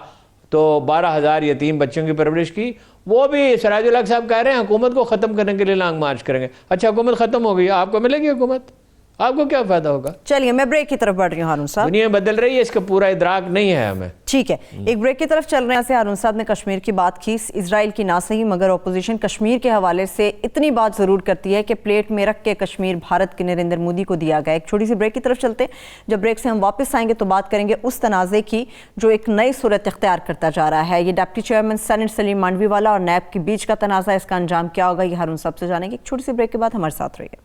تو 12,000 یتیم بچوں کی پرورش کی، وہ بھی سراج الحق صاحب کہہ رہے ہیں حکومت کو ختم کرنے کے لیے لانگ مارچ کریں گے. اچھا حکومت ختم ہو گئی، آپ کو ملے گی حکومت؟ آپ کو کیا فائدہ ہوگا؟ چلیے میں بریک کی طرف بڑھ رہی ہوں. ہارون صاحب، دنیا بدل رہی ہے، اس کا پورا ادراک نہیں ہے ہمیں. ٹھیک ہے، ایک بریک کی طرف چل رہے ہیں. ہارون صاحب نے کشمیر کی بات کی، اسرائیل کی نہ صحیح مگر اپوزیشن کشمیر کے حوالے سے اتنی بات ضرور کرتی ہے کہ پلیٹ میں رکھ کے کشمیر بھارت کے نریندر مودی کو دیا گیا. ایک چھوٹی سی بریک کی طرف چلتے ہیں. جب بریک سے ہم واپس آئیں گے تو بات کریں گے اس تنازع کی جو ایک نئی صورت اختیار کرتا جا رہا ہے. یہ ڈپٹی چیئرمین سینٹ سلیم مانڈوی والا اور نیب کے بیچ کا تنازع، اس کا انجام کیا ہوگا، یہ ہارون صاحب سے جانیں گے. ایک چھوٹی سی بریک کے بعد ہمارے ساتھ رہیے.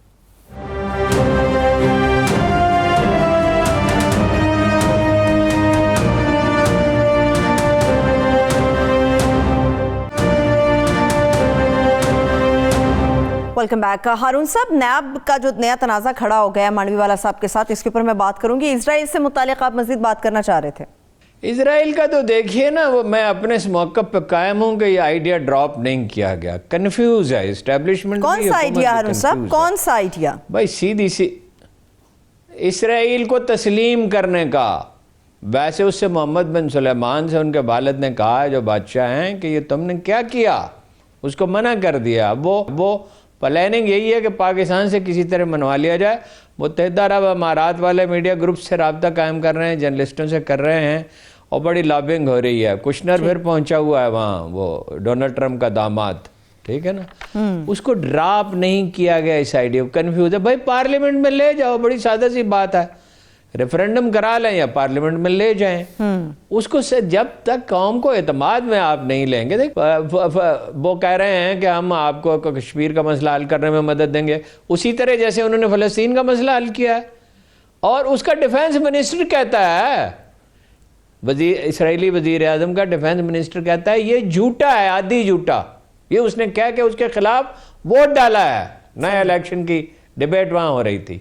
Welcome back. ہارون صاحب، نیب کا جو نیا تنازع کھڑا ہو گیا مانڈوی والا صاحب کے ساتھ، اس کے اوپر میں بات کروں گی. اسرائیل سے متعلق آپ مزید بات کرنا چاہ رہے تھے. اسرائیل کا تو دیکھیے نا، وہ میں اپنے اس موقع پہ قائم ہوں کہ یہ آئیڈیا ڈراپ نہیں کیا گیا. کنفیوز ہے اسٹیبلشمنٹ. کون سا آئیڈیا ہارون صاحب؟ کون سا آئیڈیا؟ بھائی سیدھی سی اسرائیل کو تسلیم کرنے کا. ویسے اس سے محمد بن سلیمان سے ان کے والد نے کہا، جو بادشاہ ہیں، کہ یہ تم نے کیا کیا، اس کو منع کر دیا. وہ پلاننگ یہی ہے کہ پاکستان سے کسی طرح منوا لیا جائے. متحدہ عرب امارات والے میڈیا گروپ سے رابطہ قائم کر رہے ہیں، جرنلسٹوں سے کر رہے ہیں، اور بڑی لابنگ ہو رہی ہے. کشنر پھر پہنچا ہوا ہے وہاں، وہ ڈونلڈ ٹرمپ کا داماد، ٹھیک ہے نا. اس کو ڈراپ نہیں کیا گیا. اس آئیڈیا کو کنفیوز ہے. بھائی پارلیمنٹ میں لے جاؤ، بڑی سادہ سی بات ہے. ریفرینڈم کرا لیں یا پارلیمنٹ میں لے جائیں. اس کو جب تک قوم کو اعتماد میں آپ نہیں لیں گے. وہ کہہ رہے ہیں کہ ہم آپ کو کشمیر کا مسئلہ حل کرنے میں مدد دیں گے، اسی طرح جیسے انہوں نے فلسطین کا مسئلہ حل کیا ہے. اور اس کا ڈیفنس منسٹر کہتا ہے، اسرائیلی وزیر اعظم کا ڈیفنس منسٹر کہتا ہے یہ جھوٹا ہے، عادی جھوٹا. یہ اس نے کہہ کے اس کے خلاف ووٹ ڈالا ہے. نئے الیکشن کی ڈیبیٹ وہاں ہو رہی تھی.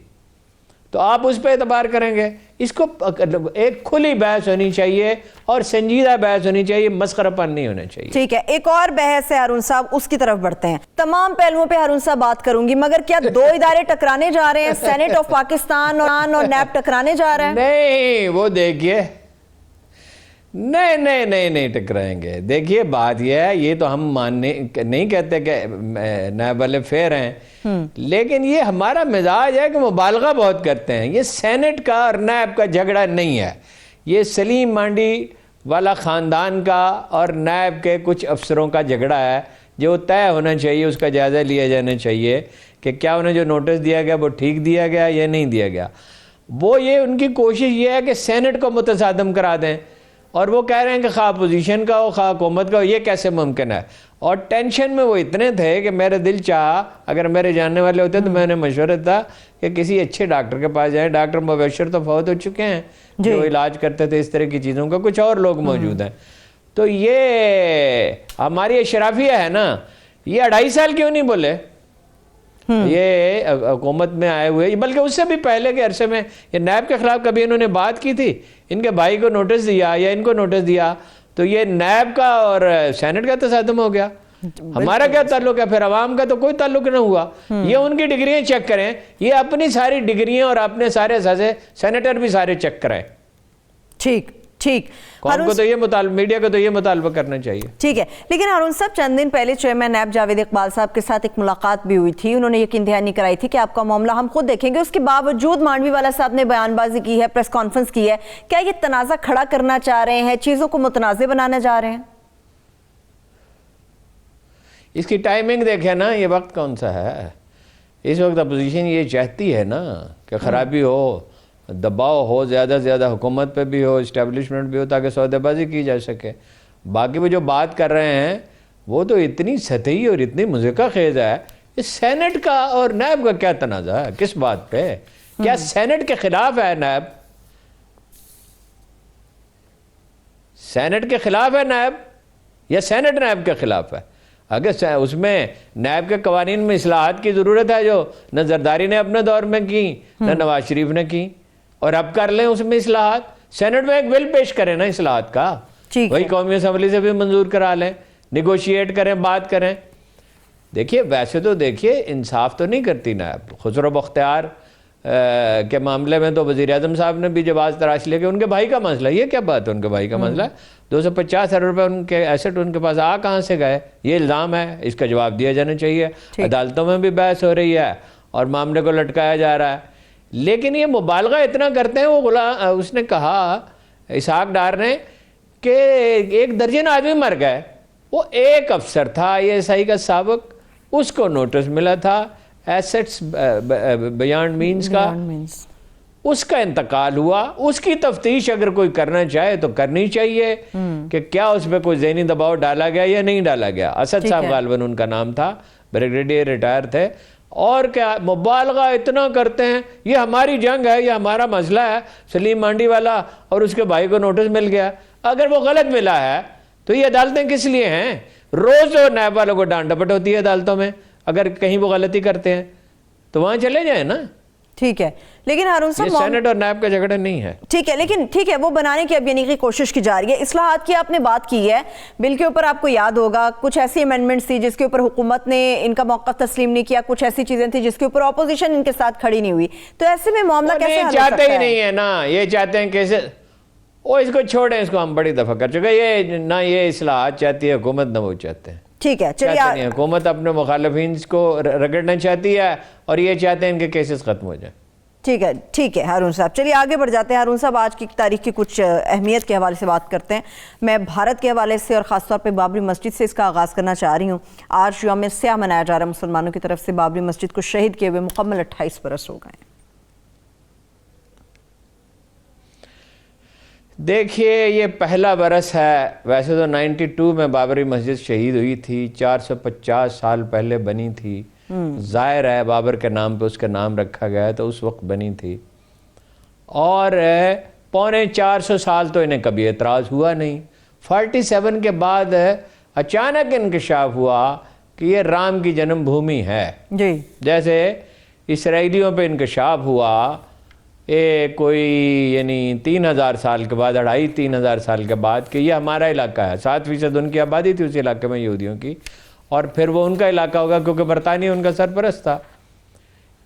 تو آپ اس پہ اعتبار کریں گے. اس کو ایک کھلی بحث ہونی چاہیے اور سنجیدہ بحث ہونی چاہیے، مسخرہ پن نہیں ہونا چاہیے. ٹھیک ہے، ایک اور بحث ہے ہارون صاحب، اس کی طرف بڑھتے ہیں. تمام پہلوؤں پہ ہارون صاحب بات کروں گی، مگر کیا دو ادارے ٹکرانے جا رہے ہیں؟ سینٹ آف پاکستان اور نیب ٹکرانے جا رہے ہیں؟ نہیں، وہ دیکھیے، نہیں ٹکرائیں گے. دیکھیے بات یہ ہے، یہ تو ہم ماننے نہیں کہتے کہ نیب والے فیر ہیں، لیکن یہ ہمارا مزاج ہے کہ مبالغہ بہت کرتے ہیں. یہ سینٹ کا اور نیب کا جھگڑا نہیں ہے، یہ سلیم مانڈی والا خاندان کا اور نیب کے کچھ افسروں کا جھگڑا ہے، جو طے ہونا چاہیے. اس کا جائزہ لیا جانا چاہیے کہ کیا انہیں جو نوٹس دیا گیا وہ ٹھیک دیا گیا یا نہیں دیا گیا. وہ یہ ان کی کوشش یہ ہے کہ سینٹ کو متصادم کرا دیں، اور وہ کہہ رہے ہیں کہ خواہ اپوزیشن کا ہو خواہ حکومت کا ہو، یہ کیسے ممکن ہے. اور ٹینشن میں وہ اتنے تھے کہ میرے دل چاہا، اگر میرے جاننے والے ہوتے تو میں انہیں مشورہ تھا کہ کسی اچھے ڈاکٹر کے پاس جائیں. ڈاکٹر مبشر تو فوت ہو چکے ہیں جو علاج کرتے تھے اس طرح کی چیزوں کا، کچھ اور لوگ موجود ہیں. تو یہ ہماری اشرافیہ ہے نا، یہ 2.5 سال کیوں نہیں بولے؟ یہ حکومت میں آئے ہوئے، بلکہ اس سے بھی پہلے کے عرصے میں یہ نیب کے خلاف کبھی انہوں نے بات کی تھی؟ ان کے بھائی کو نوٹس دیا یا ان کو نوٹس دیا تو یہ نیب کا اور سینٹ کا تصادم ہو گیا. ہمارا کیا تعلق ہے پھر؟ عوام کا تو کوئی تعلق نہ ہوا. یہ ان کی ڈگریاں چیک کریں, یہ اپنی ساری ڈگریاں اور اپنے سارے اثاثے سینیٹر بھی سارے چیک کرائیں. ٹھیک ٹھیک, قوم کو تو یہ مطالبہ, میڈیا کو تو یہ مطالبہ کرنا چاہیے. ٹھیک ہے. لیکن ہارون صاحب, چند دن پہلے چیئرمین نیب جاوید اقبال صاحب کے ساتھ ایک ملاقات بھی ہوئی تھی. انہوں نے یقین دہانی کرائی تھی کہ آپ کا معاملہ ہم خود دیکھیں گے. اس کے باوجود مانڈوی والا صاحب نے بیان بازی کی ہے, پریس کانفرنس کی ہے. کیا یہ تنازع کھڑا کرنا چاہ رہے ہیں, چیزوں کو متنازع بنانا چاہ رہے ہیں؟ اس کی ٹائمنگ دیکھیں نا, یہ وقت کون سا ہے. اس وقت اپوزیشن یہ چاہتی ہے نا کہ خرابی ہو, دباؤ ہو, زیادہ سے زیادہ حکومت پہ بھی ہو, اسٹیبلشمنٹ بھی ہو, تاکہ سودے بازی کی جا سکے. باقی وہ جو بات کر رہے ہیں وہ تو اتنی سطحی اور اتنی مذہقہ خیز ہے. اس سینٹ کا اور نیب کا کیا تنازع ہے, کس بات پہ؟ کیا سینٹ کے خلاف ہے نیب؟ سینٹ کے خلاف ہے نیب یا سینٹ نیب کے خلاف ہے؟ اگر اس میں نیب کے قوانین میں اصلاحات کی ضرورت ہے جو نہ زرداری نے اپنے دور میں کی نہ نواز شریف نے کی, اور اب کر لیں اس میں اصلاحات. سینٹ میں ایک بل پیش کریں نا اصلاحات کا, وہی قومی اسمبلی سے بھی منظور کرا لیں, نیگوشیٹ کریں, بات کریں. دیکھیے ویسے تو دیکھیے انصاف تو نہیں کرتی نیب. خسرو بختیار کے معاملے میں تو وزیر اعظم صاحب نے بھی جب آج تراش لے کے ان کے بھائی کا مسئلہ, یہ کیا بات ہے, ان کے بھائی کا مسئلہ ہے. 250 ارب روپے ان کے ایسٹ ان کے پاس کہاں سے گئے, یہ الزام ہے, اس کا جواب دیا جانا چاہیے. عدالتوں میں بھی بحث ہو رہی ہے اور معاملے کو لٹکایا جا رہا ہے. لیکن یہ مبالغہ اتنا کرتے ہیں. وہ اس نے کہا, اسحاق ڈار نے, کہ 1 درجن آدمی مر گئے. وہ ایک افسر تھا ISI کا سابق, اس کو نوٹس ملا تھا ایسٹس بیانڈ مینز کا, اس کا انتقال ہوا. اس کی تفتیش اگر کوئی کرنا چاہے تو کرنی چاہیے کہ کیا اس پہ کوئی ذہنی دباؤ ڈالا گیا یا نہیں ڈالا گیا. اسد صاحب غالباً ان کا نام تھا, بریگیڈیئر ریٹائر تھے. اور کیا مبالغہ اتنا کرتے ہیں, یہ ہماری جنگ ہے, یہ ہمارا مسئلہ ہے. سلیم مانڈی والا اور اس کے بھائی کو نوٹس مل گیا. اگر وہ غلط ملا ہے تو یہ عدالتیں کس لیے ہیں؟ روز وہ نیب والوں کو ڈانٹ ڈپٹ ہوتی ہے عدالتوں میں. اگر کہیں وہ غلطی کرتے ہیں تو وہاں چلے جائیں نا. ٹھیک ہے. لیکن ہارون صاحب, یہ سینٹ اور نیب کا جھگڑا نہیں ہے. ٹھیک ہے, لیکن ٹھیک ہے, وہ بنانے کی اب یعنی کہ کوشش کی جا رہی ہے. اصلاحات کی آپ نے بات کی ہے, بل کے اوپر آپ کو یاد ہوگا کچھ ایسی امینڈمنٹس تھی جس کے اوپر حکومت نے ان کا موقف تسلیم نہیں کیا, کچھ ایسی چیزیں تھیں جس کے اوپر اپوزیشن ان کے ساتھ کھڑی نہیں ہوئی. تو ایسے میں معاملہ کیسے حل ہو سکتا ہے؟ چاہتے ہی نہیں ہے نا, یہ چاہتے ہیں کیسے, وہ اس کو چھوڑیں, اس کو ہم بڑی دفعہ کر چکے. یہ نہ یہ اصلاحات چاہتی ہے حکومت, نہ وہ چاہتے ہیں. ٹھیک ہے, چلیے. حکومت اپنے مخالفین کو رگڑنا چاہتی ہے اور یہ چاہتے ہیں ان کے کیسز ختم ہو جائیں. ٹھیک ہے, ٹھیک ہے ہارون صاحب, چلیے آگے بڑھ جاتے ہیں. ہارون صاحب, آج کی تاریخ کی کچھ اہمیت کے حوالے سے بات کرتے ہیں. میں بھارت کے حوالے سے اور خاص طور پہ بابری مسجد سے اس کا آغاز کرنا چاہ رہی ہوں. آج یوم سیاہ منایا جا رہا ہے مسلمانوں کی طرف سے. بابری مسجد کو شہید کیے ہوئے مکمل 28 برس ہو گئے ہیں. دیکھیے یہ پہلا برس ہے. ویسے تو 92 میں بابری مسجد شہید ہوئی تھی, 450 سال پہلے بنی تھی. ظاہر ہے بابر کے نام پہ اس کا نام رکھا گیا ہے تو اس وقت بنی تھی. اور 450 سال تو انہیں کبھی اعتراض ہوا نہیں. 47 کے بعد اچانک انکشاف ہوا کہ یہ رام کی جنم بھومی ہے. جی, جیسے اسرائیلیوں پہ انکشاف ہوا کوئی یعنی 3000 سال کے بعد, 2500-3000 سال کے بعد, کہ یہ ہمارا علاقہ ہے. 7% ان کی آبادی تھی اس علاقے میں یہودیوں کی, اور پھر وہ ان کا علاقہ ہوگا کیونکہ برطانیہ ان کا سرپرست تھا.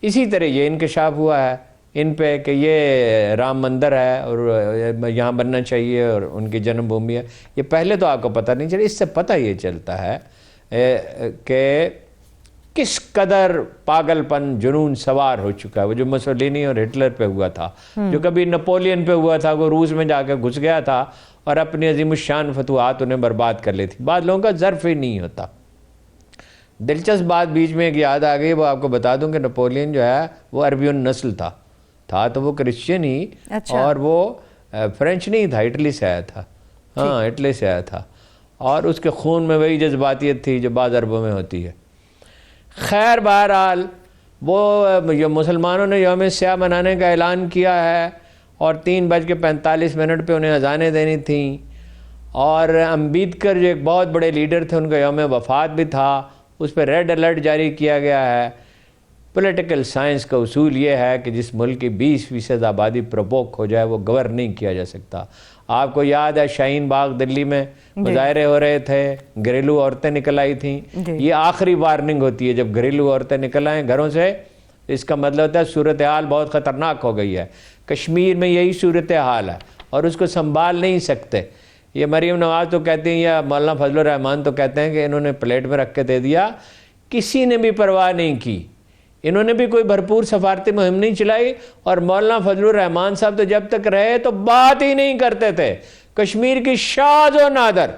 اسی طرح یہ انکشاف ہوا ہے ان پہ کہ یہ رام مندر ہے اور یہاں بننا چاہیے اور ان کی جنم بھومی ہے. یہ پہلے تو آپ کو پتہ نہیں چلا. اس سے پتہ یہ چلتا ہے کہ کس قدر پاگل پن جنون سوار ہو چکا ہے. وہ جو مسولینی اور ہٹلر پہ ہوا تھا, جو کبھی نپولین پہ ہوا تھا, وہ روس میں جا کے گھس گیا تھا اور اپنی عظیم الشان فتوحات انہیں برباد کر لی تھی. بعض لوگوں کا ظرف ہی نہیں ہوتا. دلچسپ بات بیچ میں ایک یاد آ گئی, وہ آپ کو بتا دوں کہ نپولین جو ہے وہ عربیون نسل تھا تو وہ کرسچین ہی, اور وہ فرینچ نہیں تھا, اٹلی سے آیا تھا. ہاں, اٹلی سے آیا تھا, اور اس کے خون میں وہی جذباتیت تھی جو بعض عربوں میں ہوتی ہے. خیر بہرحال وہ مسلمانوں نے یوم سیاہ منانے کا اعلان کیا ہے اور 3:45 پہ انہیں اذانیں دینی تھیں. اور امبیڈکر جو ایک بہت بڑے لیڈر تھے, ان کا یوم وفات بھی تھا, اس پہ ریڈ الرٹ جاری کیا گیا ہے. پولیٹیکل سائنس کا اصول یہ ہے کہ جس ملک کی 20% آبادی پرووک ہو جائے وہ گورن نہیں کیا جا سکتا. آپ کو یاد ہے شاہین باغ دلی میں مظاہرے ہو رہے تھے, گھریلو عورتیں نکل آئی تھیں. یہ آخری وارننگ ہوتی ہے جب گھریلو عورتیں نکل آئیں گھروں سے, اس کا مطلب ہوتا ہے صورتحال بہت خطرناک ہو گئی ہے. کشمیر میں یہی صورتحال ہے اور اس کو سنبھال نہیں سکتے. یہ مریم نواز تو کہتے ہیں یا مولانا فضل الرحمان تو کہتے ہیں کہ انہوں نے پلیٹ میں رکھ کے دے دیا, کسی نے بھی پرواہ نہیں کی. انہوں نے بھی کوئی بھرپور سفارتی مہم نہیں چلائی, اور مولانا فضل الرحمان صاحب تو جب تک رہے تو بات ہی نہیں کرتے تھے کشمیر کی شاذ و نادر.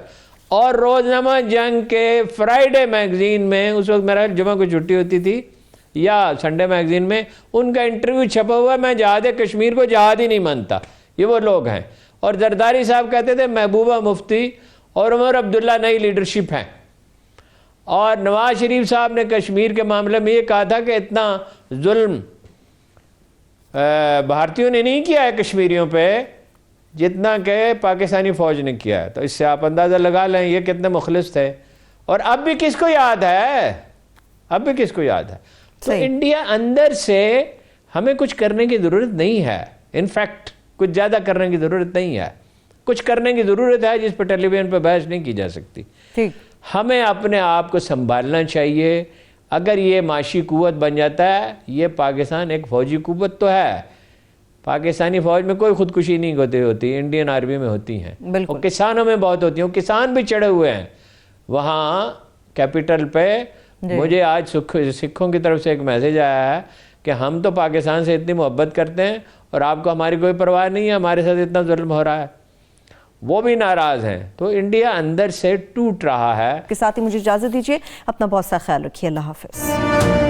اور روزنامہ جنگ کے فرائیڈے میگزین میں, اس وقت میرا جمعہ کو چھٹی ہوتی تھی, یا سنڈے میگزین میں ان کا انٹرویو چھپا ہوا ہے, میں جہاد کشمیر کو جہاد ہی نہیں مانتا. یہ وہ لوگ ہیں. اور زرداری صاحب کہتے تھے محبوبہ مفتی اور عمر عبداللہ نئی لیڈرشپ ہیں. اور نواز شریف صاحب نے کشمیر کے معاملے میں یہ کہا تھا کہ اتنا ظلم بھارتیوں نے نہیں کیا ہے کشمیریوں پہ جتنا کہ پاکستانی فوج نے کیا ہے. تو اس سے آپ اندازہ لگا لیں یہ کتنے مخلص تھے. اور اب بھی کس کو یاد ہے, اب بھی کس کو یاد ہے. تو انڈیا اندر سے ہمیں کچھ کرنے کی ضرورت نہیں ہے. انفیکٹ کچھ زیادہ کرنے کی ضرورت نہیں ہے. کچھ کرنے کی ضرورت ہے جس پہ ٹیلی ویژن پہ بحث نہیں کی جا سکتی. ہمیں اپنے آپ کو سنبھالنا چاہیے. اگر یہ معاشی قوت بن جاتا ہے, یہ پاکستان ایک فوجی قوت تو ہے. پاکستانی فوج میں کوئی خودکشی نہیں ہوتی, انڈین آرمی میں ہوتی ہیں. اور کسانوں میں بہت ہوتی ہیں. کسان بھی چڑھے ہوئے ہیں وہاں کیپٹل پہ. مجھے آج سکھوں کی طرف سے ایک میسیج آیا ہے کہ ہم تو پاکستان سے اتنی محبت کرتے ہیں اور آپ کو ہماری کوئی پرواہ نہیں ہے, ہمارے ساتھ اتنا ظلم ہو رہا ہے. وہ بھی ناراض ہیں. تو انڈیا اندر سے ٹوٹ رہا ہے. کے ساتھ ہی مجھے اجازت دیجیے. اپنا بہت سا خیال رکھیے. اللہ حافظ.